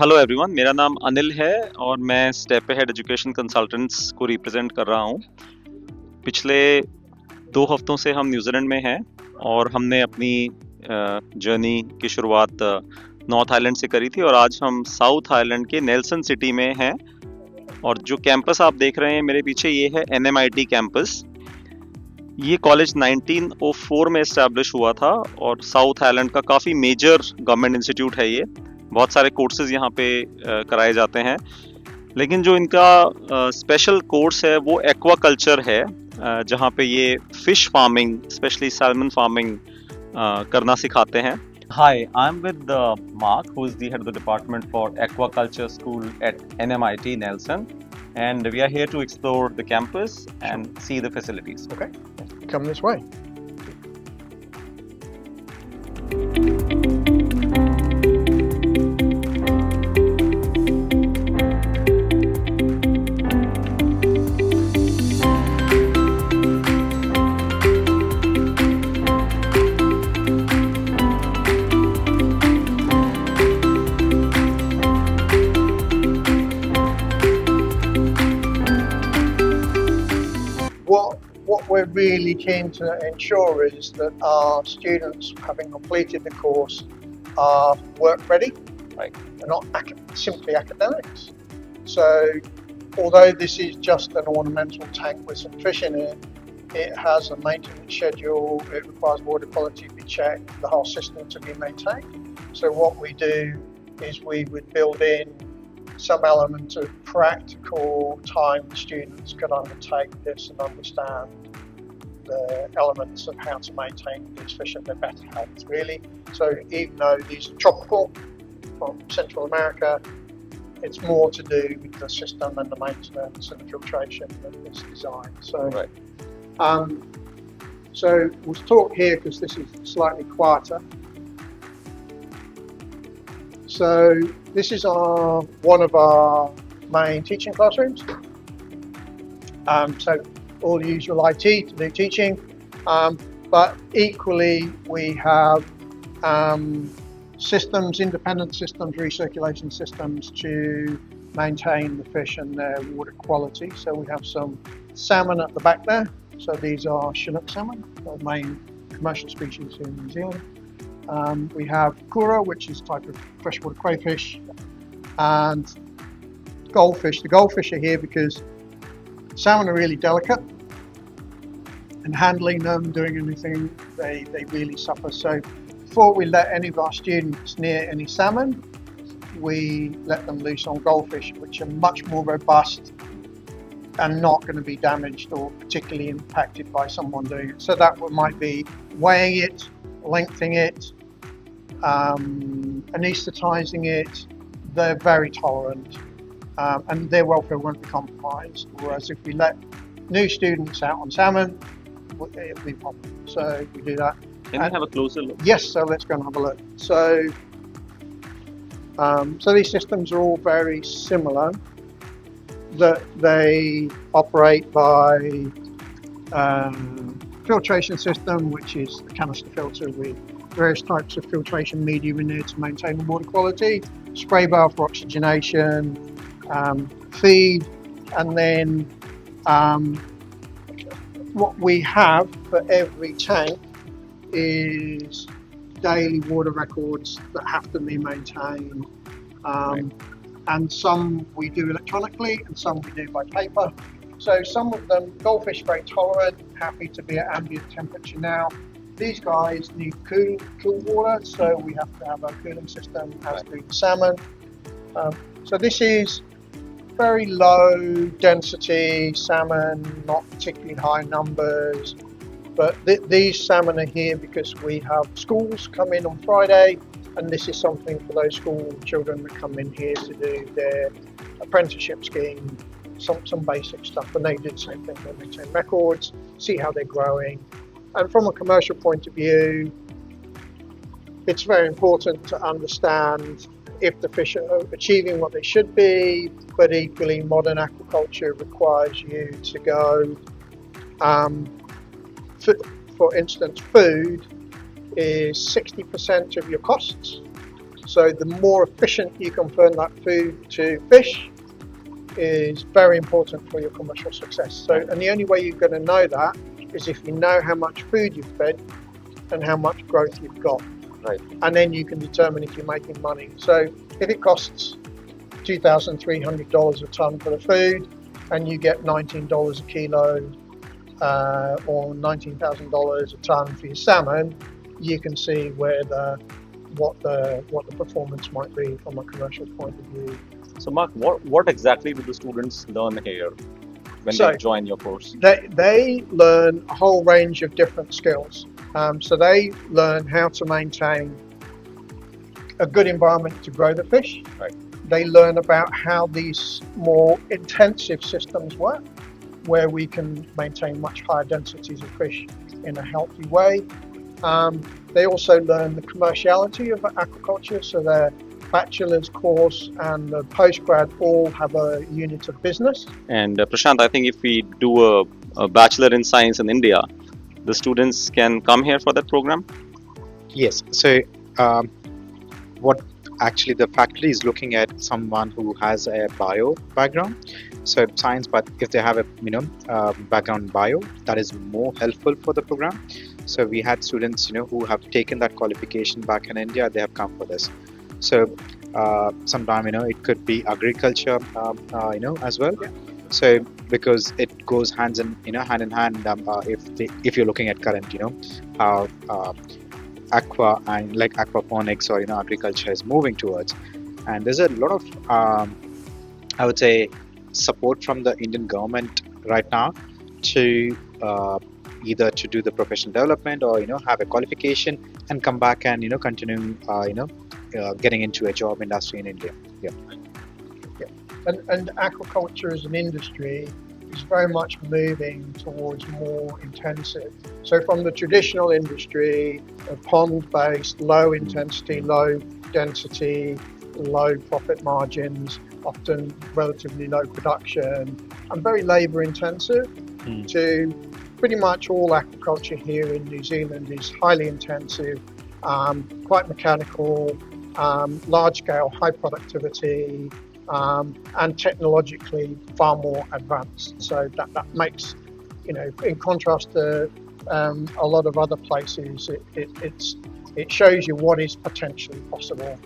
Hello everyone, मेरा नाम अनिल है और मैं स्टेप अहेड एजुकेशन कंसल्टेंट्स को रिप्रेजेंट कर रहा हूँ। पिछले 2 हफ्तों से हम न्यूजीलैंड में हैं और हमने अपनी जर्नी की शुरुआत नॉर्थ आइलैंड से करी थी और आज हम साउथ आइलैंड के नेल्सन सिटी में हैं। और जो कैंपस आप देख रहे हैं मेरे पीछे, ये है NMIT कैंपस। ये कॉलेज 1904 में इस्टेब्लिश हुआ था और साउथ आइलैंड का काफ़ी मेजर गवर्नमेंट इंस्टीट्यूट है ये। बहुत सारे कोर्सेज यहाँ पे कराए जाते हैं, लेकिन जो इनका स्पेशल कोर्स है वो एक्वाकल्चर है, जहाँ पे ये fish farming, specially salmon farming करना सिखाते हैं। Hi, I'm with Mark, who is the head of the department for Aquaculture School at NMIT Nelson, and we are here to explore the campus and see the facilities. Okay, come this way. What we're really keen to ensure is that our students, having completed the course, are work ready. Right. They're not simply academics. So, although this is just an ornamental tank with some fish in it, it has a maintenance schedule. It requires water quality to be checked, the whole system to be maintained. So, what we do is we would build in some element of practical time the students could undertake this and understand the elements of how to maintain these fish at their better health, really. So even though these are tropical from Central America, it's more to do with the system and the maintenance and the filtration that is designed. So, Right. So we'll talk here because this is slightly quieter. So this is one of our main teaching classrooms. So all the usual IT to do teaching, but equally we have systems, independent systems, recirculation systems to maintain the fish and their water quality. So we have some salmon at the back there. So these are Chinook salmon, the main commercial species in New Zealand. We have kura, which is a type of freshwater crayfish, and goldfish. The goldfish are here because salmon are really delicate, and handling them, doing anything, they really suffer. So before we let any of our students near any salmon, we let them loose on goldfish, which are much more robust and not going to be damaged or particularly impacted by someone doing it. So that might be weighing it, lengthening it, anaesthetizing it. They're very tolerant, and their welfare won't be compromised. Whereas if we let new students out on salmon, it'll be a problem. So we do that. Can we have a closer look? Yes, so let's go and have a look. So these systems are all very similar. That they operate by filtration system, which is a canister filter with various types of filtration medium in there to maintain the water quality, spray bar for oxygenation, feed, and then what we have for every tank is daily water records that have to be maintained. Right. And some we do electronically and some we do by paper. So some of them, goldfish very tolerant, happy to be at ambient temperature now. These guys need cool water, so we have to have a cooling system, as do the salmon. So this is very low density salmon, not particularly high numbers, but these salmon are here because we have schools come in on Friday, and this is something for those school children that come in here to do their apprenticeship scheme, some basic stuff, and they do the same thing. They maintain records, see how they're growing. And from a commercial point of view, it's very important to understand if the fish are achieving what they should be, but equally modern aquaculture requires you to go, for instance, food is 60% of your costs. So the more efficient you can turn that food to fish is very important for your commercial success. So, and the only way you're going to know that is if you know how much food you've fed and how much growth you've got. Right. And then you can determine if you're making money. So if it costs $2,300 a ton for the food and you get $19 a kilo or $19,000 a ton for your salmon, you can see where what the performance might be from a commercial point of view. So Mark, what exactly do the students learn here when they join your course? They learn a whole range of different skills. So they learn how to maintain a good environment to grow the fish. Right. They learn about how these more intensive systems work, where we can maintain much higher densities of fish in a healthy way. They also learn the commerciality of aquaculture, so their bachelor's course and the postgrad all have a unit of business. And Prashant, I think if we do a bachelor in science in India, the students can come here for that program? Yes. So what actually the faculty is looking at someone who has a bio background, so science, but if they have a background in bio, that is more helpful for the program. So we had students who have taken that qualification back in India, they have come for this. So sometime it could be agriculture as well. Yeah. So because it goes hand in hand if you're looking at current how aqua and like aquaponics or agriculture is moving towards, and there's a lot of I would say support from the Indian government right now to either to do the professional development or have a qualification and come back and continuing getting into a job industry in India. And aquaculture as an industry is very much moving towards more intensive. So from the traditional industry of pond-based, low intensity, low density, low profit margins, often relatively low production, and very labour intensive, to pretty much all aquaculture here in New Zealand is highly intensive, quite mechanical, large scale, high productivity, and technologically far more advanced. So that makes, in contrast to a lot of other places, it shows you what is potentially possible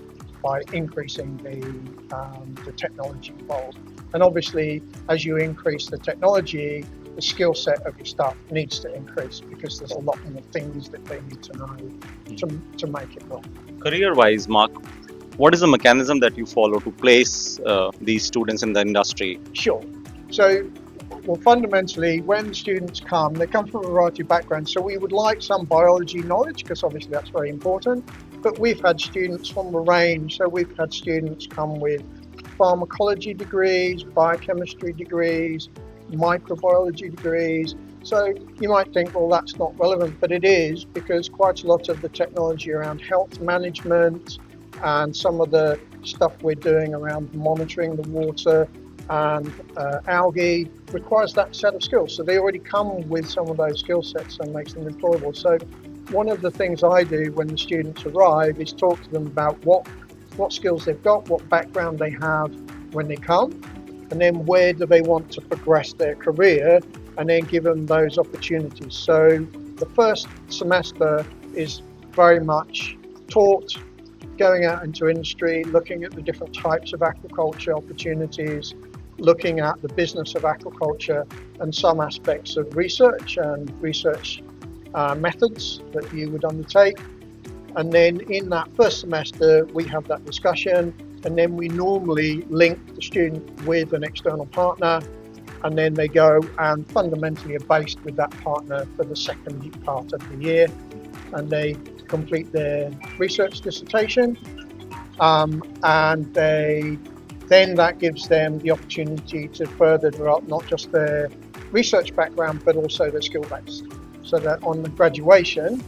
by increasing the technology involved. And obviously, as you increase the technology, the skill set of your staff needs to increase because there's a lot more things that they need to know to make it work. Career-wise, Mark, what is the mechanism that you follow to place these students in the industry? Sure. So, well, fundamentally, when students come, they come from a variety of backgrounds. So we would like some biology knowledge because obviously that's very important. But we've had students from a range. So we've had students come with pharmacology degrees, biochemistry degrees, microbiology degrees. So you might think, well, that's not relevant, but it is, because quite a lot of the technology around health management and some of the stuff we're doing around monitoring the water and algae requires that set of skills. So they already come with some of those skill sets and makes them employable. So one of the things I do when the students arrive is talk to them about what skills they've got, what background they have when they come, and then where do they want to progress their career, and then give them those opportunities. So the first semester is very much taught going out into industry, looking at the different types of aquaculture opportunities, looking at the business of aquaculture and some aspects of research and research methods that you would undertake. And then in that first semester, we have that discussion, and then we normally link the student with an external partner, and then they go and fundamentally are based with that partner for the second part of the year, and they complete their research dissertation, and then that gives them the opportunity to further develop not just their research background but also their skill base, so that on the graduation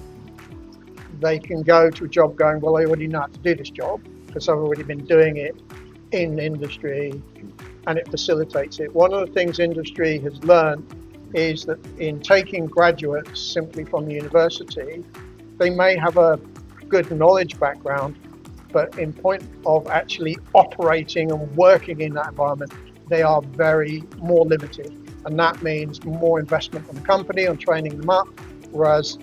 they can go to a job going, well, I already know how to do this job because I've already been doing it in industry, and it facilitates it. One of the things industry has learned is that in taking graduates simply from the university, they may have a good knowledge background, but in point of actually operating and working in that environment, they are very more limited. And that means more investment on the company on training them up, whereas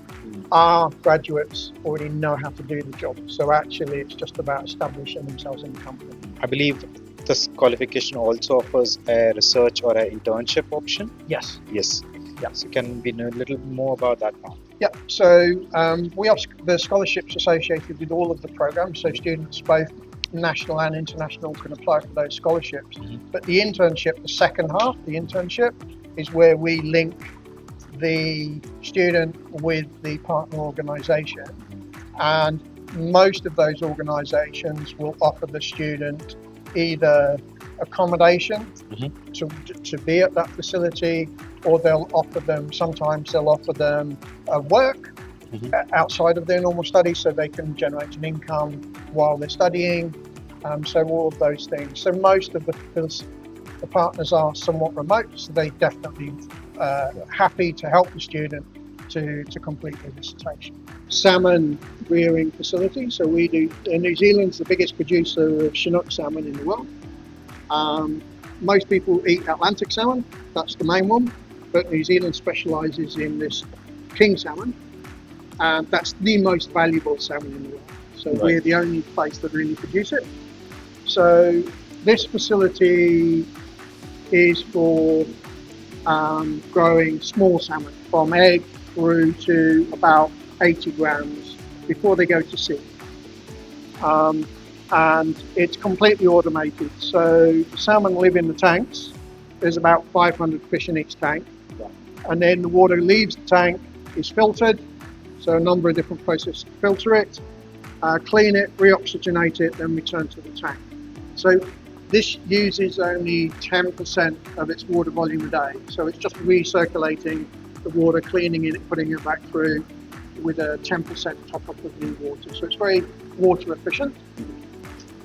our graduates already know how to do the job. So actually, it's just about establishing themselves in the company. I believe this qualification also offers a research or an internship option. Yes. Yes. Yeah. So can we know a little more about that now? Yeah. So we have the scholarships associated with all of the programs. So students, both national and international, can apply for those scholarships. But the internship, the second half, the internship, is where we link the student with the partner organisation, and most of those organisations will offer the student either accommodation to be at that facility, or they'll offer them, sometimes they'll offer them work outside of their normal studies so they can generate an income while they're studying. So all of those things. So most of the partners are somewhat remote, so they definitely happy to help the student to complete their dissertation. Salmon rearing facility. So we do. New Zealand's the biggest producer of Chinook salmon in the world. Most people eat Atlantic salmon. That's the main one. But New Zealand specialises in this king salmon, and that's the most valuable salmon in the world. So we're the only place that really produce it. So this facility is for growing small salmon from egg through to about 80 grams before they go to sea. And it's completely automated. So the salmon live in the tanks. There's about 500 fish in each tank. And then the water leaves the tank, is filtered. So a number of different processes to filter it, clean it, reoxygenate it, then return to the tank. So this uses only 10% of its water volume a day. So it's just recirculating the water, cleaning it, putting it back through with a 10% top up of new water. So it's very water efficient.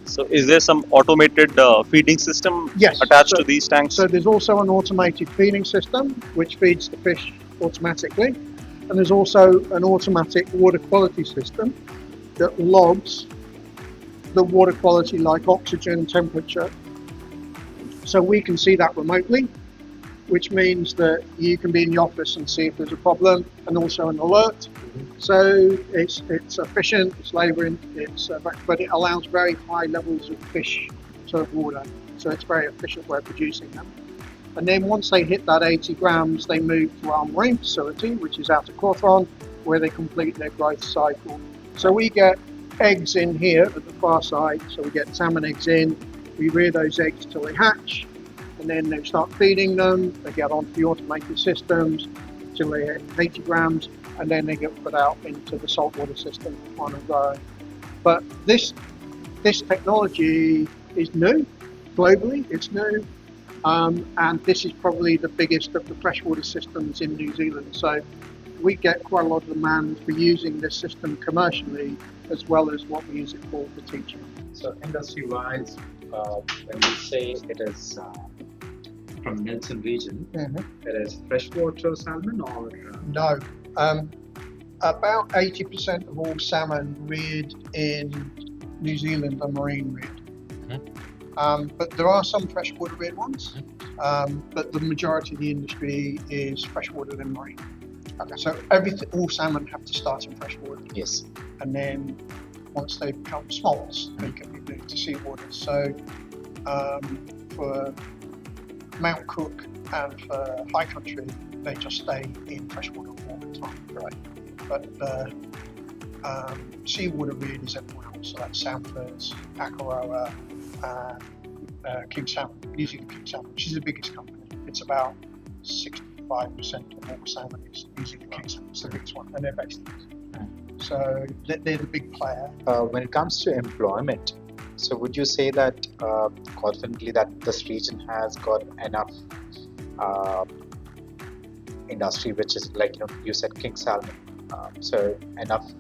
So is there some automated feeding system attached to these tanks? So there's also an automated feeding system which feeds the fish automatically. And there's also an automatic water quality system that logs the water quality, like oxygen, temperature. So we can see that remotely, which means that you can be in the office and see if there's a problem, and also an alert. So it's efficient, it's labour, but it allows very high levels of fish to water. So it's a very efficient way of producing them. And then once they hit that 80 grams, they move to our marine facility, which is out at Cawthron, where they complete their growth cycle. So we get eggs in here at the far side. So we get salmon eggs in, we rear those eggs till they hatch, and then they start feeding them. They get onto the automated systems till they hit 80 grams, and then they get put out into the saltwater system on and growing. But this technology is new globally. It's new. And this is probably the biggest of the freshwater systems in New Zealand. So we get quite a lot of demand for using this system commercially, as well as what we use it for teaching. So industry-wise, when we say it is from Nelson region, it is freshwater salmon or? No. About 80% of all salmon reared in New Zealand are marine reared. But there are some freshwater reared ones, but the majority of the industry is freshwater and marine. Okay. So all salmon have to start in freshwater. Yes. And then once they become smolts, they can be moved to seawater. So for Mount Cook and for High Country, they just stay in freshwater all the time. Right. But the seawater reared is everyone else. So that's Sanford's, Akaroa, King Salmon, usually the King Salmon, which is the biggest company. It's about 65% of all salmon is usually the King Salmon. It's the biggest one, and they're based in. So they're the big player. When it comes to employment, so would you say that confidently that this region has got enough industry, which is like you said King Salmon, so enough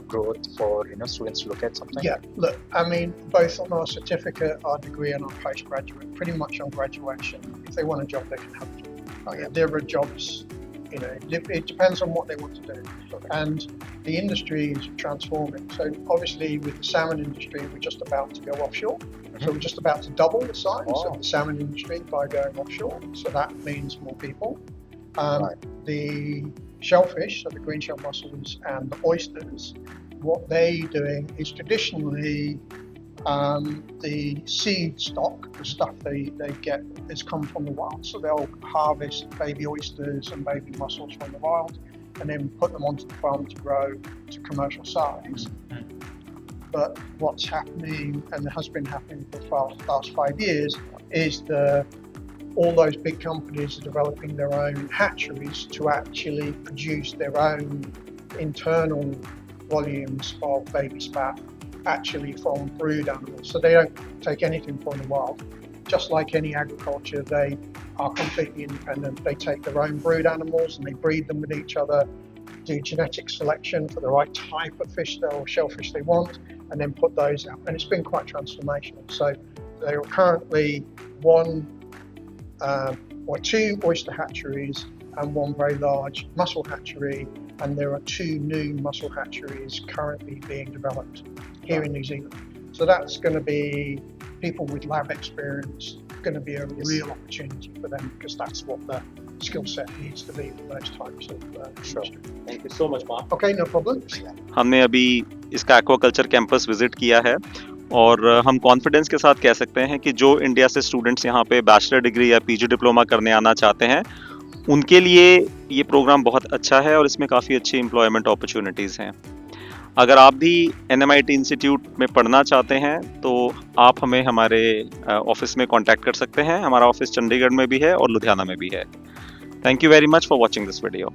growth for students to look at something? Yeah, look, I mean, both on our certificate, our degree, and our postgraduate, pretty much on graduation, if they want a job, they can have a job. There are jobs, it depends on what they want to do. And the industry is transforming. So obviously with the salmon industry, we're just about to go offshore. So we're just about to double the size of the salmon industry by going offshore. So that means more people. The shellfish, so the green shell mussels and the oysters, what they're doing is traditionally the seed stock, the stuff they get, has come from the wild. So they'll harvest baby oysters and baby mussels from the wild and then put them onto the farm to grow to commercial size. But what's happening, and has been happening for the last 5 years, is all those big companies are developing their own hatcheries to actually produce their own internal volumes of baby spat, actually from brood animals. So they don't take anything from the wild. Just like any agriculture, they are completely independent. They take their own brood animals and they breed them with each other, do genetic selection for the right type of fish or shellfish they want, and then put those out. And it's been quite transformational. So there are currently two oyster hatcheries and one very large mussel hatchery, and there are 2 new mussel hatcheries currently being developed here in New Zealand. So that's going to be people with lab experience, going to be a real opportunity for them, because that's what the skill set needs to be for those types of industry. Thank you so much, Mark. Okay, no problem. हमने अभी इसका aquaculture campus visit किया है और हम confidence के साथ कह सकते हैं कि जो इंडिया से स्टूडेंट्स यहाँ पे बैचलर डिग्री या पीजी डिप्लोमा करने आना चाहते हैं, उनके लिए ये प्रोग्राम बहुत अच्छा है और इसमें काफ़ी अच्छी एम्प्लॉयमेंट अपॉर्चुनिटीज़ हैं। अगर आप भी NMIT इंस्टीट्यूट में पढ़ना चाहते हैं तो आप हमें हमारे ऑफिस में कांटेक्ट कर सकते हैं। हमारा ऑफिस चंडीगढ़ में भी है और लुधियाना में भी है। Thank you very much for watching this video.